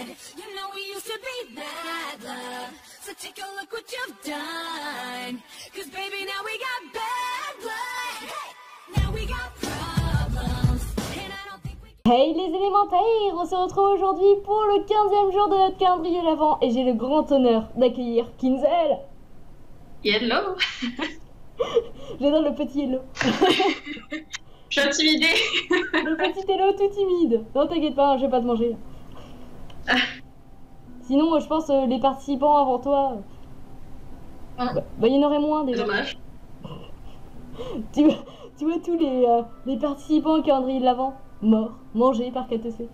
You know we used to be that love. So take a look what you've done. Cause baby now we got bad blood. Now we got problems. And I don't think we can... Hey les élémentaires, on se retrouve aujourd'hui pour le 15e jour de notre calendrier l'Avent et j'ai le grand honneur d'accueillir Kinzel. Hello. J'adore le petit hello. Je suis intimidée. Le petit hello tout timide. Non t'inquiète pas, je vais pas te manger. Sinon je pense les participants avant toi, bah y en aurait moins déjà. Dommage. Tu vois tous les participants au calendrier de l'Avent morts, mangés par KTC.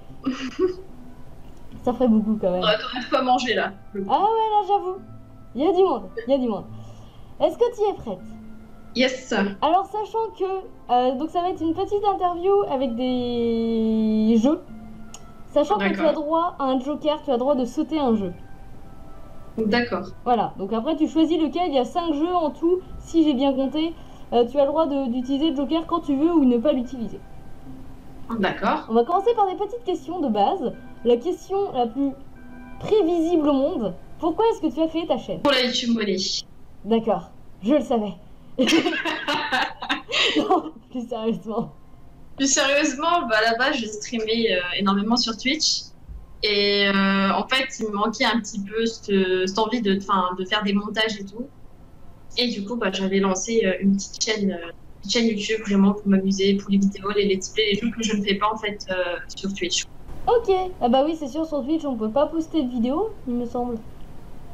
Ça ferait beaucoup quand même. On aurait de quoi manger là. Ah ouais là j'avoue. Il y a du monde, il y a du monde. Est-ce que tu es prête? Yes. Alors sachant que donc ça va être une petite interview avec des jeux. Sachant que tu as droit à un joker, tu as droit de sauter un jeu. D'accord. Voilà, donc après tu choisis lequel, il y a 5 jeux en tout, si j'ai bien compté. Tu as le droit d'utiliser le joker quand tu veux ou ne pas l'utiliser. D'accord. On va commencer par des petites questions de base. La question la plus prévisible au monde, pourquoi est-ce que tu as créé ta chaîne? Pour la YouTube Money. D'accord, je le savais. Non, plus sérieusement. Plus sérieusement, bah, à la base, je streamais énormément sur Twitch. Et en fait, il me manquait un petit peu cette envie de faire des montages et tout. Et du coup, bah, j'avais lancé une petite chaîne YouTube vraiment pour m'amuser, pour les vidéos, les let's play, les jeux que je ne fais pas en fait sur Twitch. Ok, ah bah oui, c'est sûr, sur Twitch, on peut pas poster de vidéos, il me semble.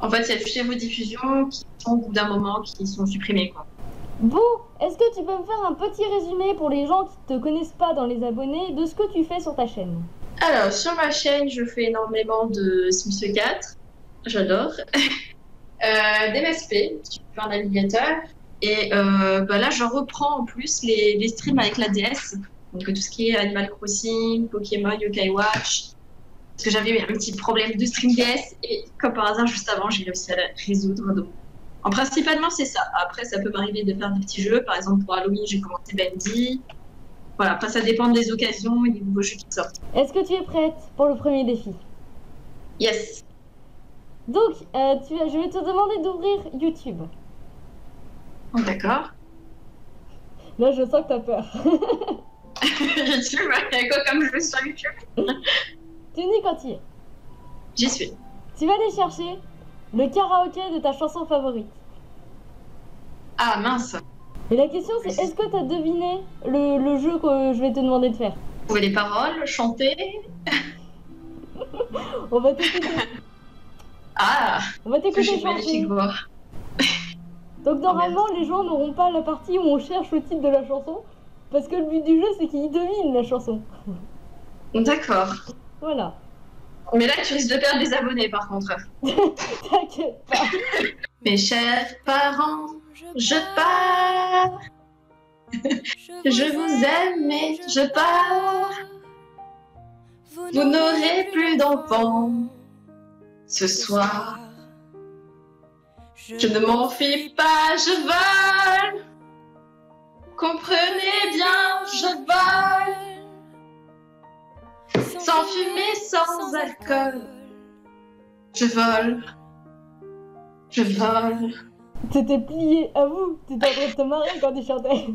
En fait, il y a toutes les rediffusions qui sont au bout d'un moment qui sont supprimées, quoi. Bon, est-ce que tu peux me faire un petit résumé pour les gens qui te connaissent pas dans les abonnés de ce que tu fais sur ta chaîne? Alors, sur ma chaîne, je fais énormément de Sims 4. J'adore. d'MSP, Super Navigateur. Et bah là, je reprends en plus les streams avec la DS. Donc, tout ce qui est Animal Crossing, Pokémon, Yokai Watch. Parce que j'avais eu un petit problème de stream DS. Et comme par hasard, juste avant, j'ai réussi à la résoudre. Donc, principalement, c'est ça. Après, ça peut m'arriver de faire des petits jeux. Par exemple, pour Halloween, j'ai commencé Bendy. Voilà, après, ça dépend des occasions et des nouveaux jeux qui sortent. Est-ce que tu es prête pour le premier défi? Yes. Donc, je vais te demander d'ouvrir YouTube. D'accord. Là, je sens que t'as peur. YouTube, il y a quoi comme jeu sur YouTube? Tu me dis quand tu y es. J'y suis. Tu vas aller chercher le karaoké de ta chanson favorite. Ah mince. Et la question c'est, est-ce que tu as deviné le jeu que je vais te demander de faire? Trouver les paroles, chanter. On va t'écouter. Ah. On va t'écouter chanter. Magnifique voix. Donc normalement les gens n'auront pas la partie où on cherche le titre de la chanson, parce que le but du jeu c'est qu'ils devinent la chanson. D'accord. Voilà. Mais là tu risques de perdre des abonnés par contre. T'inquiète pas. Mes chers parents, je pars. Je vous aime mais je pars. Vous n'aurez plus d'enfants ce soir. Je ne m'enfuis pas, je vole. Comprenez bien, je vole. Sans fumée, sans alcool. Je vole. Je vole. T'étais plié à vous. T'étais en train de te marrer quand tu chantais.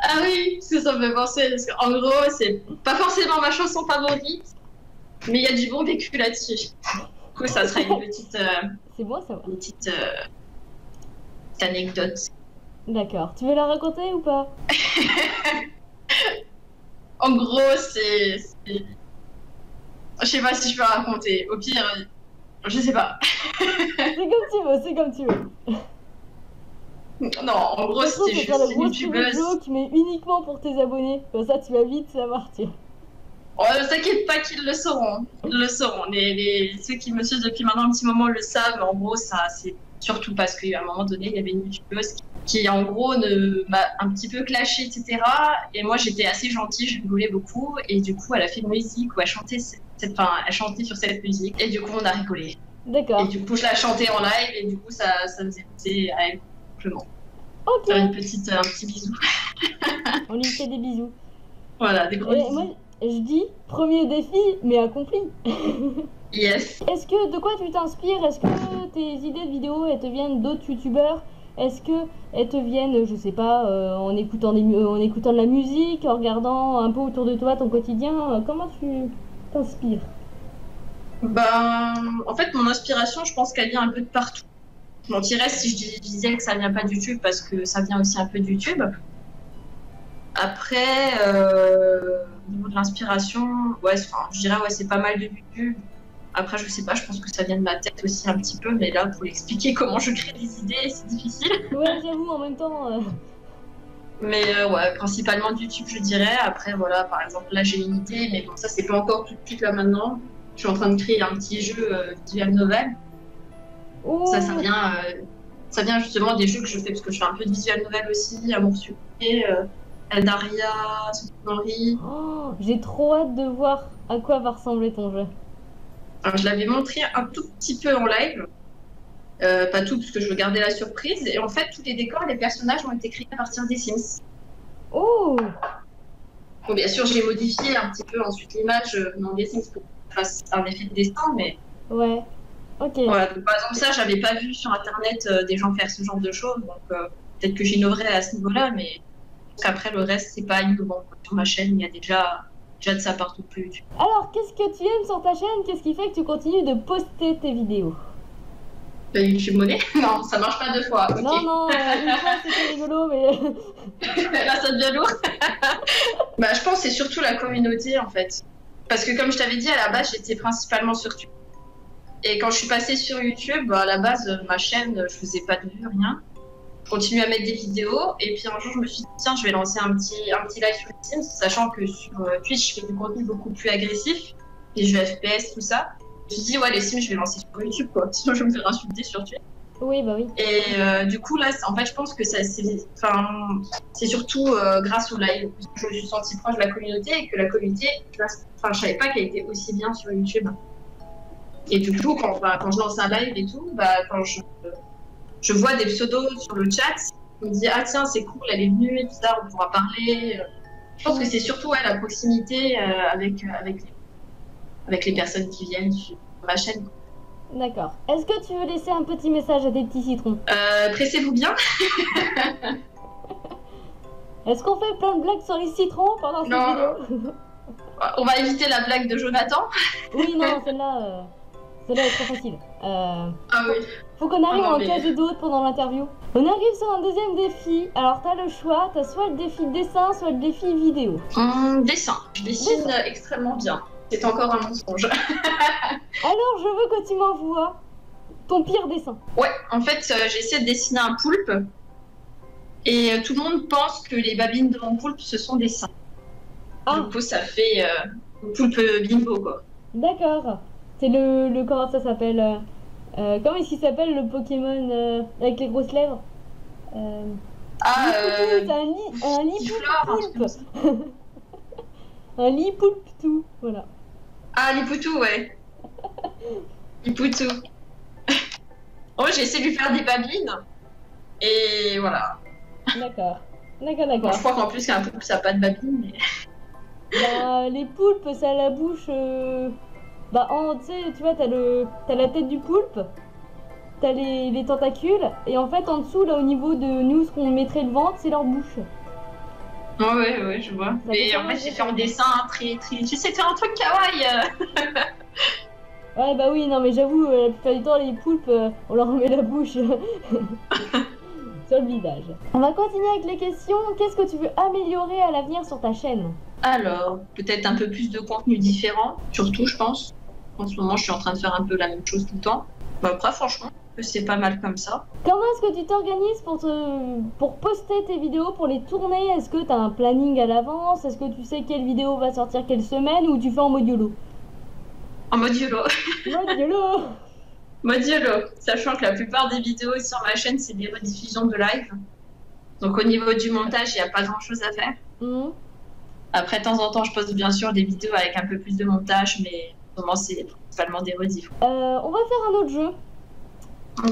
Ah oui, ça me fait penser. Parce qu'en gros, c'est pas forcément ma chanson favorite, mais il y a du bon vécu là-dessus. Du coup, ça sera une petite. C'est bon, ça va. Une petite anecdote. D'accord. Tu veux la raconter ou pas? En gros, c'est. Je sais pas si je peux raconter. Au pire, je sais pas. C'est comme tu veux, c'est comme tu veux. Non, en gros, c'était juste une youtubeuse. Qui met uniquement pour tes abonnés. Comme ça, tu vas vite savoir, tu. Oh, ne t'inquiète pas qu'ils le sauront. Ils le sauront. Ceux qui me suivent depuis maintenant un petit moment le savent. En gros, ça, c'est surtout parce qu'à un moment donné, il y avait une youtubeuse qui en gros, m'a un petit peu clashé, etc. Et moi, j'étais assez gentille, je rigolais beaucoup. Et du coup, elle a fait une musique où elle chantait, elle chantait sur cette musique. Et du coup, on a rigolé. D'accord. Et du coup, je la chantais en live. Et du coup, ça me faisait penser à elle simplement. Ok. Faire un petit bisou. On lui fait des bisous. Voilà, des gros bisous. Moi, je dis premier défi, mais accompli. Yes. Est-ce que de quoi tu t'inspires? Est-ce que tes idées de vidéos elles te viennent d'autres youtubeurs? Est-ce que elles te viennent, je sais pas, en écoutant en écoutant de la musique, en regardant un peu autour de toi ton quotidien? Comment tu t'inspires? Ben, en fait, mon inspiration, je pense qu'elle vient un peu de partout. Je mentirais si je disais que ça vient pas de YouTube parce que ça vient aussi un peu de YouTube. Après, au niveau de l'inspiration, ouais, enfin, je dirais ouais, c'est pas mal de YouTube. Après, je sais pas, je pense que ça vient de ma tête aussi un petit peu, mais là, pour expliquer comment je crée des idées, c'est difficile. Ouais, j'avoue, en même temps. Mais ouais, principalement de YouTube, je dirais. Après, voilà, par exemple, là, j'ai une idée, mais bon, ça, c'est pas encore tout de suite là maintenant. Je suis en train de créer un petit jeu visual novel. Oh, Ça vient justement des jeux que je fais, parce que je fais un peu de visual novel aussi, Amour sucré, Eldaria, Henry. oh, j'ai trop hâte de voir à quoi va ressembler ton jeu. Alors, je l'avais montré un tout petit peu en live. Pas tout, parce que je veux garder la surprise. Et en fait, tous les décors, les personnages ont été créés à partir des Sims. Oh, Bon, bien sûr, j'ai modifié un petit peu ensuite l'image dans des Sims pour que ça fasse un effet de dessin, mais ouais, ok. voilà. Donc, par exemple, ça, j'avais pas vu sur Internet des gens faire ce genre de choses. Donc, peut-être que j'innoverais à ce niveau-là, mais après, le reste, c'est pas innovant. Sur ma chaîne, il y a déjà de ça partout plus. Alors, qu'est-ce que tu aimes sur ta chaîne? Qu'est-ce qui fait que tu continues de poster tes vidéos? YouTube monnaie? Non, ça marche pas deux fois. Ok. Non, non, une fois c'était rigolo, mais. Là, ça devient lourd. Bah, je pense que c'est surtout la communauté en fait. Parce que comme je t'avais dit, à la base, j'étais principalement sur YouTube. Et quand je suis passée sur YouTube, bah, à la base, ma chaîne, je faisais pas de vues, rien. Je continuais à mettre des vidéos. Et puis un jour, je me suis dit, tiens, je vais lancer un petit live sur les Sims, sachant que sur Twitch, je fais du contenu beaucoup plus agressif. Des jeux FPS, tout ça. Je me suis dit, ouais, les Sims, je vais lancer sur YouTube, quoi. Sinon, je vais me faire insulter sur Twitch. Oui, bah oui. Et du coup, là, en fait, je pense que c'est surtout grâce au live. Je me suis sentie proche de la communauté et que la communauté, je savais pas qu'elle était aussi bien sur YouTube. Et du coup, quand je lance un live et tout, quand je vois des pseudos sur le chat, on me dit, ah tiens, c'est cool, elle est venue et tout ça, on pourra parler. Je pense que c'est surtout la proximité avec les personnes qui viennent sur ma chaîne. D'accord. Est-ce que tu veux laisser un petit message à tes petits citrons? Pressez-vous bien. Est-ce qu'on fait plein de blagues sur les citrons pendant cette vidéo? On va éviter la blague de Jonathan. Oui, non, celle-là est trop facile. Ah oui. Faut qu'on arrive Ah non, en mais- caser d'autres pendant l'interview. On arrive sur un deuxième défi. Alors, t'as le choix. T'as soit le défi dessin, soit le défi vidéo. Dessin. Je dessine extrêmement bien. C'est encore un mensonge. Alors, je veux que tu m'envoies ton pire dessin. Ouais, en fait, j'ai essayé de dessiner un poulpe. Et tout le monde pense que les babines de mon poulpe, ce sont des seins. Ah, Du coup, ça fait un poulpe bimbo, quoi. d'accord. C'est le comment ça s'appelle comment est-ce qu'il s'appelle le Pokémon avec les grosses lèvres? Ah, C'est un Giflor, un truc comme ça. lipoulpe. Un lipoulpe tout, voilà. Ah, Lipoutou, ouais. Lipoutou. Oh, j'ai essayé de lui faire des babines. Et voilà. D'accord. D'accord, Bon, d'accord. je crois qu'en plus, qu'un poulpe, ça n'a pas de babines. Mais... Bah, les poulpes, ça a la bouche. Bah, tu sais, tu vois, t'as la tête du poulpe, t'as les tentacules, et en fait, en dessous, là, au niveau de nous, ce qu'on mettrait le ventre, c'est leur bouche. Ouais, je vois. Mais en fait, j'ai fait un dessin très. J'essaie de faire un truc kawaii. Ouais, bah oui, non, mais j'avoue, la plupart du temps, les poulpes, on leur met la bouche sur le visage. On va continuer avec les questions. Qu'est-ce que tu veux améliorer à l'avenir sur ta chaîne? Alors, peut-être un peu plus de contenu différent, surtout, je pense. En ce moment, je suis en train de faire un peu la même chose tout le temps. Bah, après, franchement, c'est pas mal comme ça. Comment est-ce que tu t'organises pour poster tes vidéos, pour les tourner? Est-ce que tu as un planning à l'avance? Est-ce que tu sais quelle vidéo va sortir quelle semaine, ou tu fais en mode YOLO? En mode YOLO. Mode YOLO. Mode YOLO. Sachant que la plupart des vidéos sur ma chaîne, c'est des rediffusions de live. Donc, au niveau du montage, il n'y a pas grand-chose à faire. Mhm. Après, de temps en temps, je poste bien sûr des vidéos avec un peu plus de montage, mais en ce moment, c'est principalement des rediffs. On va faire un autre jeu.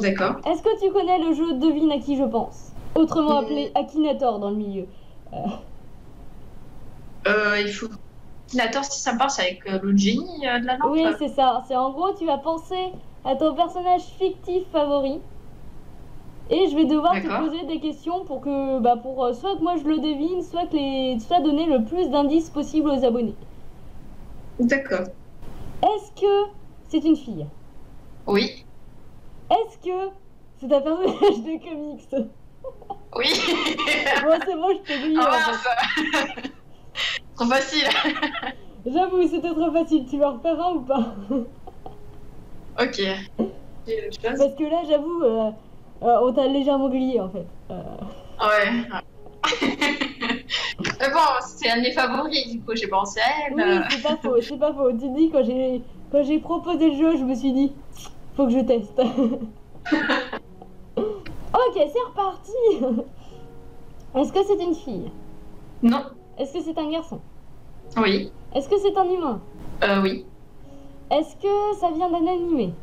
D'accord. Est-ce que tu connais le jeu Devine à qui je pense? Autrement appelé Akinator dans le milieu. Il faut Akinator, si ça me parle, c'est avec le génie de la lampe. Oui, c'est ça. C'est en gros, tu vas penser à ton personnage fictif favori. Et je vais devoir te D'accord. poser des questions pour que, soit que moi je le devine, soit donner le plus d'indices possible aux abonnés. D'accord. Est-ce que c'est une fille? Oui. Est-ce que c'est un personnage de comics? Oui. Bon, c'est bon, je peux griller. Ah En fait. mince. Trop facile. J'avoue, c'était trop facile. Tu vas en refaire un ou pas? Ok. J'ai autre chose. Parce que là, j'avoue, on t'a légèrement grillé en fait. Ouais. Mais bon, c'est un de mes favoris, du coup, j'ai pensé à elle. Oui, c'est pas faux, c'est pas faux. Tu te dis, quand j'ai proposé le jeu, je me suis dit, faut que je teste. Ok, c'est reparti. Est-ce que c'est une fille? Non. Est-ce que c'est un garçon? Oui. Est-ce que c'est un humain? Oui. Est-ce que ça vient d'un animé?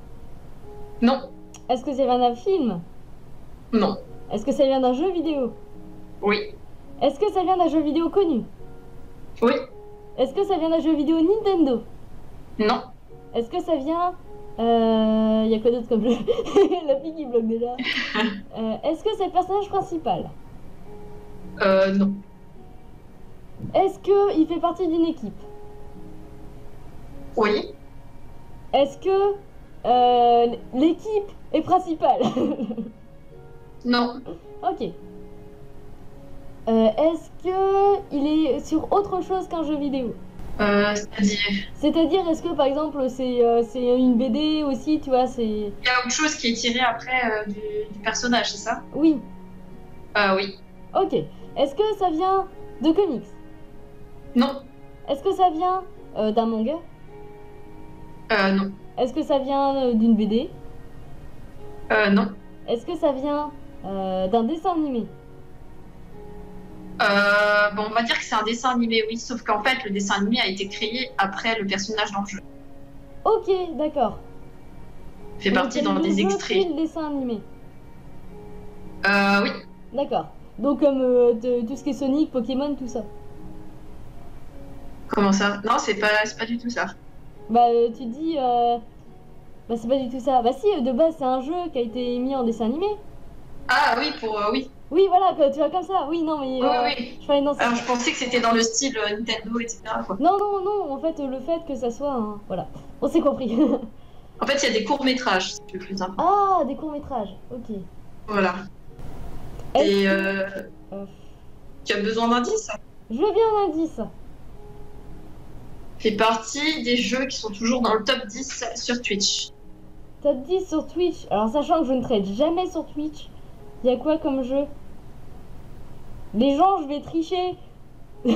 Non. Est-ce que ça vient d'un film? Non. Est-ce que ça vient d'un jeu vidéo? Oui. Est-ce que ça vient d'un jeu vidéo connu? Oui. Est-ce que ça vient d'un jeu vidéo Nintendo? Non. Est-ce que ça vient... y a quoi d'autre comme jeu? La fille qui bloque déjà. Est-ce que c'est le personnage principal? Non. Est-ce que il fait partie d'une équipe? Oui. Est-ce que l'équipe est principale? Non. Ok. Est-ce que il est sur autre chose qu'un jeu vidéo? C'est-à-dire, C'est-à-dire, est-ce que par exemple c'est une BD aussi, tu vois, c'est... il y a autre chose qui est tiré après du personnage, c'est ça? Oui, Oui. ok. Est-ce que ça vient de comics? Non. Est-ce que ça vient d'un manga? Non. Est-ce que ça vient d'une BD? Non. Est-ce que ça vient d'un dessin animé? Bon, on va dire que c'est un dessin animé, oui, sauf qu'en fait, le dessin animé a été créé après le personnage dans le jeu. Ok, d'accord. Il fait Donc, partie c'est dans le des jeu extraits. puis le dessin animé. Oui. D'accord. Donc comme tout ce qui est Sonic, Pokémon, tout ça. Comment ça? Non, c'est pas du tout ça. Bah tu dis... Bah c'est pas du tout ça. Bah si, de base c'est un jeu qui a été mis en dessin animé. Ah oui, oui. Oui, voilà, tu vois comme ça. Oui, non, mais... Oui. je fallait non, c'est Alors, ça. je pensais que c'était dans le style Nintendo, etc., quoi. Non, non, non, en fait, le fait que ça soit... Voilà, on s'est compris. En fait, il y a des courts-métrages, c'est le plus important. Ah, des courts-métrages, ok. Voilà. Est-ce Et que- tu as besoin d'indices? Je veux bien un indice. Fait partie des jeux qui sont toujours dans le top 10 sur Twitch. Top 10 sur Twitch. Alors, sachant que je ne trade jamais sur Twitch, il y a quoi comme jeu? Les gens, je vais tricher. Là,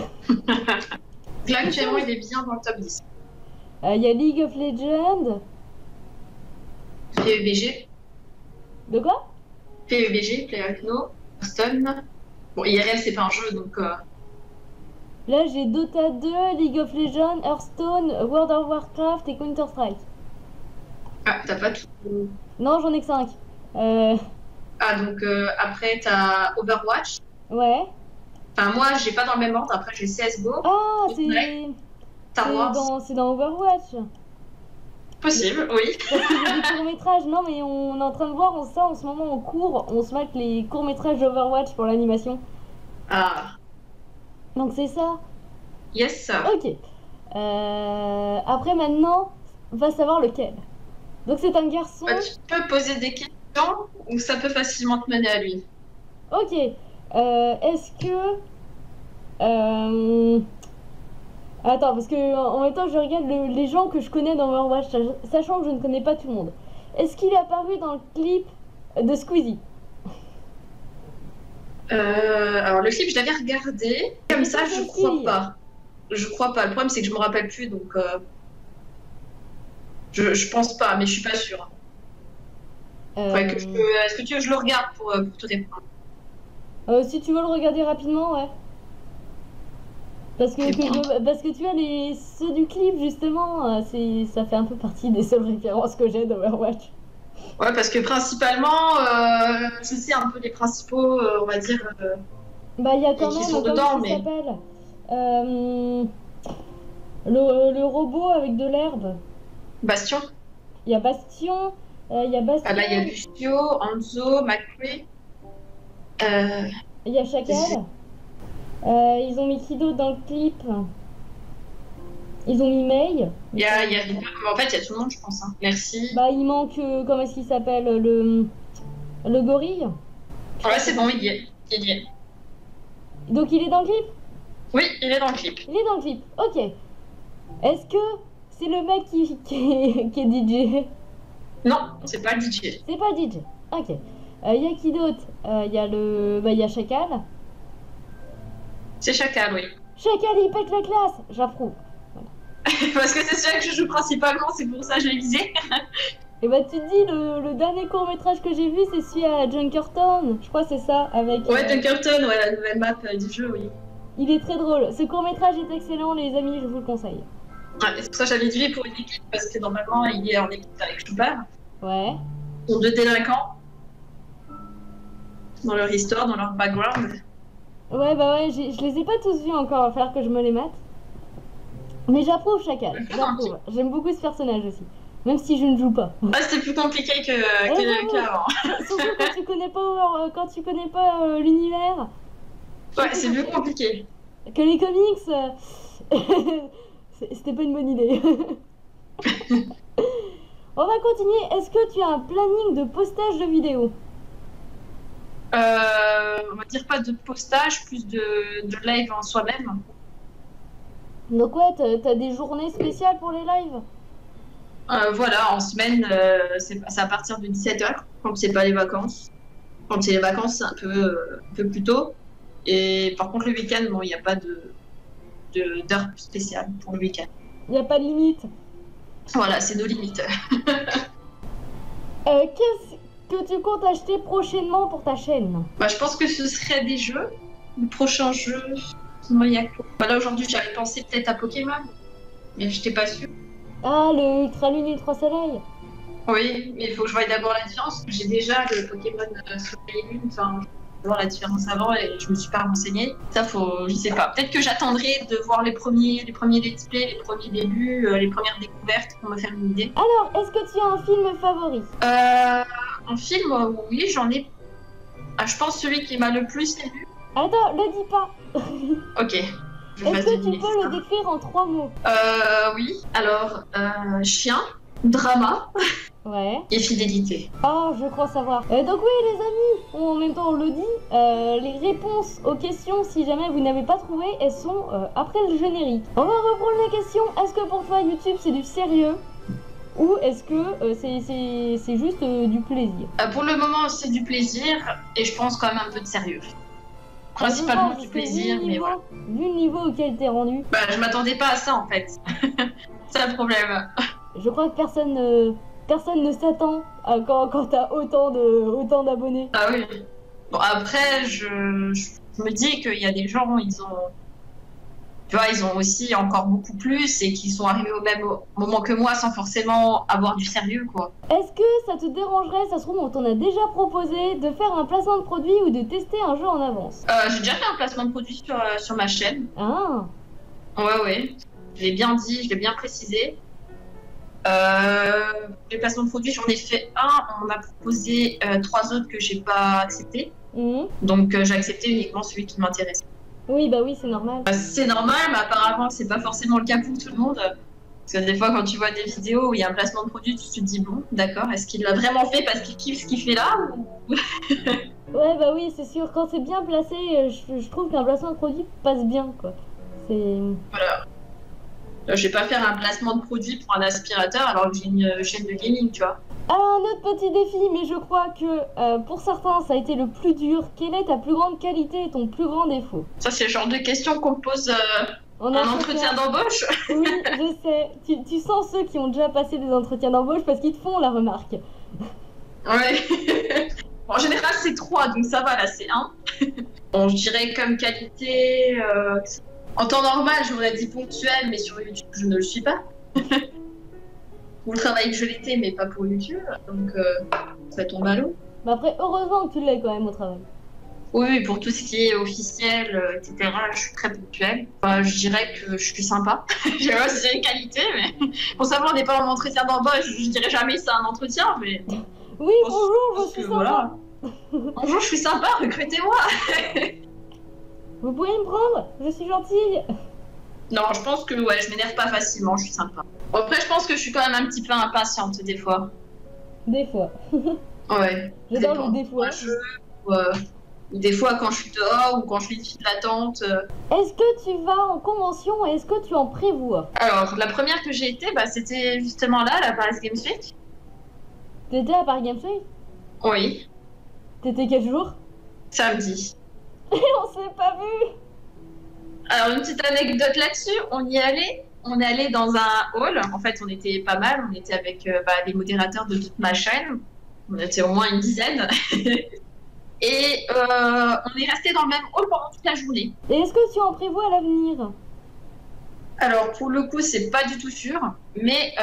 actuellement, il est bien dans le top 10. Il y a League of Legends. PUBG, De quoi? PUBG, PlayerUnknown, Hearthstone. Bon, IRL, c'est pas un jeu, donc... Là, j'ai Dota 2, League of Legends, Hearthstone, World of Warcraft et Counter-Strike. Ah, t'as pas tout. Non, j'en ai que 5. Ah, donc après, t'as Overwatch. Ouais. Enfin, moi, j'ai pas dans le même ordre. Après, j'ai CSGO, Ah, Ouais. Star Wars. c'est dans Overwatch. Possible, oui. Parce qu'il y a des courts-métrages. Non, mais on est en train de voir ça en ce moment en cours. On se mate les courts-métrages d'Overwatch pour l'animation. Ah, Donc c'est ça. yes. Ok. Après, maintenant, on va savoir lequel. Donc c'est un garçon. Bah, tu peux poser des questions ou ça peut facilement te mener à lui. Ok. Est-ce que... Attends, parce que en même temps, je regarde les gens que je connais dans Overwatch, sachant que je ne connais pas tout le monde. Est-ce qu'il est apparu dans le clip de Squeezie? Alors, le clip, je l'avais regardé. Comme Mais ça, pas je facile. crois pas. Je crois pas. Le problème, c'est que je me rappelle plus, donc... Je pense pas, mais je suis pas sûre. Ouais, est-ce que tu veux que je le regarde pour te répondre? Si tu veux le regarder rapidement, ouais. Parce que tu vois, ceux du clip, justement, ça fait un peu partie des seules références que j'ai d'Overwatch. Ouais, parce que principalement, je sais un peu les principaux, on va dire... Bah, il y a quand qui même, sont comment dedans, il mais... s'appelle Le robot avec de l'herbe. Bastion. Il y a Bastion. Il y a Bastion. Ah là, il y a Lucio, Anzo, McCree. Il y a Chacal. Ils ont mis qui d'autre dans le clip? Ils ont mis May. Il y a Reaper. Mais en fait, il y a tout le monde, je pense. Hein. Merci. Bah, il manque, comment est-ce qu'il s'appelle? Le gorille. Ouais, c'est bon, il y est. Il y est. Donc, il est dans le clip? Oui, il est dans le clip. Il est dans le clip, ok. Est-ce que c'est le mec qui est DJ? Non, c'est pas le DJ. C'est pas DJ, ok. Il y a qui d'autre? Il y a il y a Chacal. C'est Chacal, oui. Chacal, il pète la classe, j'approuve. Parce que c'est celui que je joue principalement, c'est pour ça que je l'ai visé. Et bah tu te dis, le dernier court-métrage que j'ai vu, c'est celui à Junkertown. Je crois que c'est ça, avec... Ouais, Dunkerton, ouais, la nouvelle map du jeu, oui. Il est très drôle. Ce court-métrage est excellent, les amis, je vous le conseille. Ouais, c'est pour ça que j'avais dit pour une équipe, parce que normalement, il est en équipe avec Schubert. Ouais. Ils sont deux délinquants. Dans leur histoire, dans leur background. Ouais, bah ouais, je les ai pas tous vus encore, il va falloir que je me les mate. Mais j'approuve Chacal, j'approuve. J'aime beaucoup ce personnage aussi, même si je ne joue pas. Ah, c'était plus compliqué qu'avant. Surtout quand tu connais pas l'univers. Ouais, c'est plus compliqué. Que les comics, c'était pas une bonne idée. On va continuer. Est-ce que tu as un planning de postage de vidéos? On va dire pas de postage, plus de live en soi-même. Donc ouais, t'as des journées spéciales pour les lives? Voilà, en semaine, c'est à partir de 17h, quand c'est pas les vacances. Quand c'est les vacances, c'est un peu plus tôt. Et par contre, le week-end, bon, il n'y a pas d'heure spéciale pour le week-end. Il n'y a pas de limite. Voilà, c'est nos limites. Qu'est-ce que tu comptes acheter prochainement pour ta chaîne? Bah, je pense que ce serait des jeux. Le prochain jeu, moi, il y a quoi? Bah, là, aujourd'hui, j'avais pensé peut-être à Pokémon, mais je n'étais pas sûre. Ah, le Ultra Lune, Ultra Soleil. Oui, mais il faut que je voie d'abord la différence. J'ai déjà le Pokémon Soleil et Lune, enfin, je vais voir la différence avant et je me suis pas renseignée. Ça, je sais pas. Peut-être que j'attendrai de voir les premiers let's play, les premiers débuts, les premières découvertes pour me faire une idée. Alors, est-ce que tu as un film favori? Un film, oui, j'en ai. Ah, je pense celui qui m'a le plus ému. Attends, le dis pas. Ok. Est-ce que tu peux le décrire en 3 mots? Oui. Alors, chien, drama Ouais. et fidélité. Oh, je crois savoir. Donc oui, les amis, en même temps on le dit, les réponses aux questions, si jamais vous n'avez pas trouvé, elles sont après le générique. On va reprendre les questions. Est-ce que pour toi YouTube c'est du sérieux? Ou est-ce que c'est juste du plaisir? Pour le moment, c'est du plaisir et je pense quand même un peu de sérieux. Principalement du plaisir, mais voilà. Vu le niveau auquel t'es rendu. Bah, je m'attendais pas à ça en fait. C'est le problème. Je crois que personne ne s'attend à quand t'as autant d'abonnés. Ah oui. Bon, après, je me dis qu'il y a des gens, ils ont aussi encore beaucoup plus et qui sont arrivés au même moment que moi sans forcément avoir du sérieux, quoi. Est-ce que ça te dérangerait, ça se trouve, on t'en a déjà proposé, de faire un placement de produit ou de tester un jeu en avance? J'ai déjà fait un placement de produit sur ma chaîne. Ah. Ouais. Je l'ai bien dit, je l'ai bien précisé. Les placements de produits, j'en ai fait un. On m'a proposé 3 autres que j'ai pas accepté. Donc j'ai accepté uniquement celui qui m'intéresse. Oui, bah oui, c'est normal. C'est normal, mais apparemment, c'est pas forcément le cas pour tout le monde. Parce que des fois, quand tu vois des vidéos où il y a un placement de produit, tu te dis, bon, d'accord, est-ce qu'il l'a vraiment fait parce qu'il kiffe ce qu'il fait là ou... Ouais, bah oui, c'est sûr. Quand c'est bien placé, je trouve qu'un placement de produit passe bien, quoi. C'est... Voilà. Je vais pas faire un placement de produit pour un aspirateur alors que j'ai une chaîne de gaming, tu vois. Alors, un autre petit défi, mais je crois que pour certains, ça a été le plus dur. Quelle est ta plus grande qualité et ton plus grand défaut? Ça, c'est le genre de questions qu'on pose en entretien d'embauche. Oui, je sais. Tu sens ceux qui ont déjà passé des entretiens d'embauche parce qu'ils te font la remarque. Ouais. En général, c'est 3, donc ça va, là, c'est 1. Bon, je dirais comme qualité... En temps normal, j'aurais dit ponctuel, mais sur YouTube, je ne le suis pas. Pour le travail, je l'étais, mais pas pour YouTube, donc ça tombe à l'eau. Mais après, heureusement que tu l'as quand même au travail. Oui, pour tout ce qui est officiel, etc., je suis très ponctuelle. Enfin, je dirais que je suis sympa. Je sais pas si c'est une qualité, mais pour savoir, on n'est pas en entretien d'embauche, je dirais jamais c'est un entretien, mais Oui, pense- bonjour, je pense suis que sympa. voilà. Bonjour, je suis sympa, recrutez-moi. Vous pouvez me prendre? Je suis gentille. Non, je pense que ouais, je m'énerve pas facilement, je suis sympa. Bon, après, je pense que je suis quand même un petit peu impatiente des fois. Des fois. Ouais. J'adore Dépend. le des fois. Des fois quand je suis dehors ou quand je fais une file d'attente. Est-ce que tu vas en convention et est-ce que tu en prévois? Alors, la première que j'ai été, bah, c'était justement là, la Paris Games Week. T'étais à Paris Games Week? Oui, T'étais quel jour? samedi. Et on s'est pas vu. Alors, une petite anecdote là-dessus, on est allé dans un hall. En fait, on était pas mal, on était avec les modérateurs de toute ma chaîne. On était au moins une dizaine. Et on est resté dans le même hall pendant toute la journée. Et est-ce que tu en prévois à l'avenir? Alors, pour le coup, c'est pas du tout sûr, mais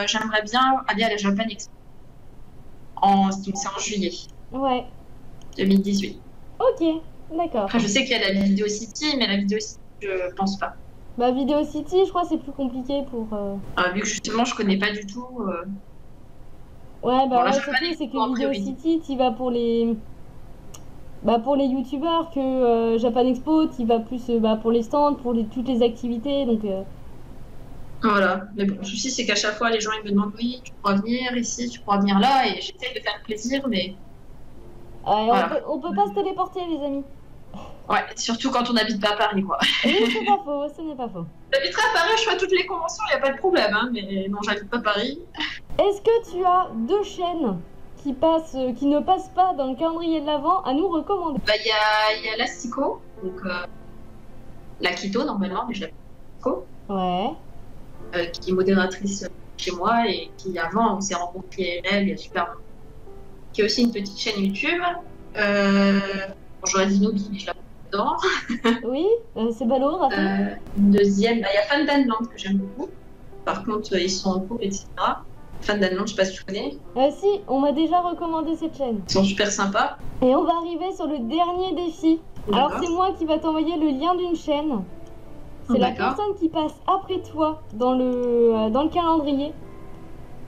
j'aimerais bien aller à la Japan Expo. C'est en juillet Ouais. 2018. Ok, d'accord. Après, je sais qu'il y a la Vidéo City, mais la Vidéo City, je pense pas. Bah Video City, je crois que c'est plus compliqué pour... Vu que justement, je connais pas du tout. Ouais, bah Bon, là, ouais, j'ai surtout pas c'est d'expo, que a Video priori. City, t'y vas pour les... Bah pour les youtubeurs, que Japan Expo, t'y vas plus pour les stands, pour toutes les activités, donc... Voilà. Mais bon, le souci, c'est qu'à chaque fois, les gens ils me demandent oui, tu pourras venir ici, tu pourras venir là, et j'essaie de faire plaisir, mais Ouais, Voilà. on peut pas se téléporter, les amis. ouais, surtout quand on n'habite pas à Paris, quoi. Oui, c'est pas faux, ce n'est pas faux. J'habiterai à Paris, je ferai toutes les conventions, il n'y a pas de problème, hein, mais non, j'habite pas à Paris. Est-ce que tu as deux chaînes qui ne passent pas dans le calendrier de l'Avent à nous recommander? Bah, il y a l'Astico, donc la Quito, normalement, mais je l'appelle Astico, Ouais. qui est modératrice chez moi et qui, avant, on s'est rencontrés, elle, il y a super longtemps. Qui a aussi une petite chaîne YouTube. J'aurais dit Nogi, mais je la mets dedans. Oui, c'est ballot, raté. Une deuxième, bah, il y a Fan d'Anland que j'aime beaucoup. Par contre, ils sont en couple, etc. Fan d'Anland, je sais pas si tu connais. Si, on m'a déjà recommandé cette chaîne. Ils sont super sympas. Et on va arriver sur le dernier défi. Alors D'accord. c'est moi qui va t'envoyer le lien d'une chaîne. C'est la D'accord. personne qui passe après toi dans le calendrier.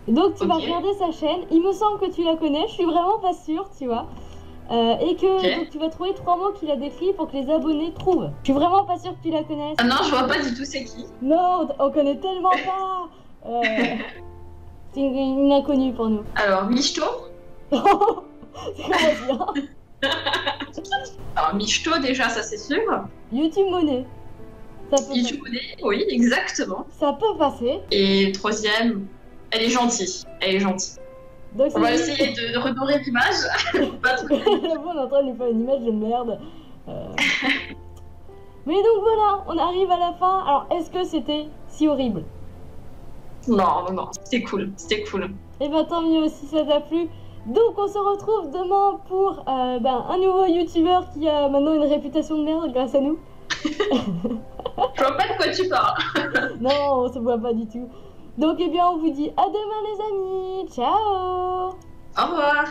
Donc tu vas Ok. regarder sa chaîne. Il me semble que tu la connais, je suis vraiment pas sûre, tu vois. Et que Ok. donc, tu vas trouver 3 mots qu'il a décrits pour que les abonnés trouvent. Je suis vraiment pas sûre que tu la connaisses. Ah non, je vois pas du tout c'est qui. Non, on connaît tellement pas. C'est une inconnue pour nous. Alors, Michto. C'est comment dire. Alors, Michto, déjà, ça c'est sûr. YouTube Monnaie. YouTube connaît. Oui, exactement. Ça peut passer. Et troisième, elle est gentille. Elle est gentille. Donc On va essayer de redorer l'image. Pas trop. on est en train de lui faire une image de merde. Mais donc voilà, on arrive à la fin. Alors, est-ce que c'était si horrible? Non, non, c'était cool. C'était cool. Eh ben tant mieux si ça t'a plu. Donc on se retrouve demain pour un nouveau youtubeur qui a maintenant une réputation de merde grâce à nous. Je vois pas de quoi tu parles. Non, on se voit pas du tout. Donc eh bien on vous dit à demain les amis. Ciao. Au revoir.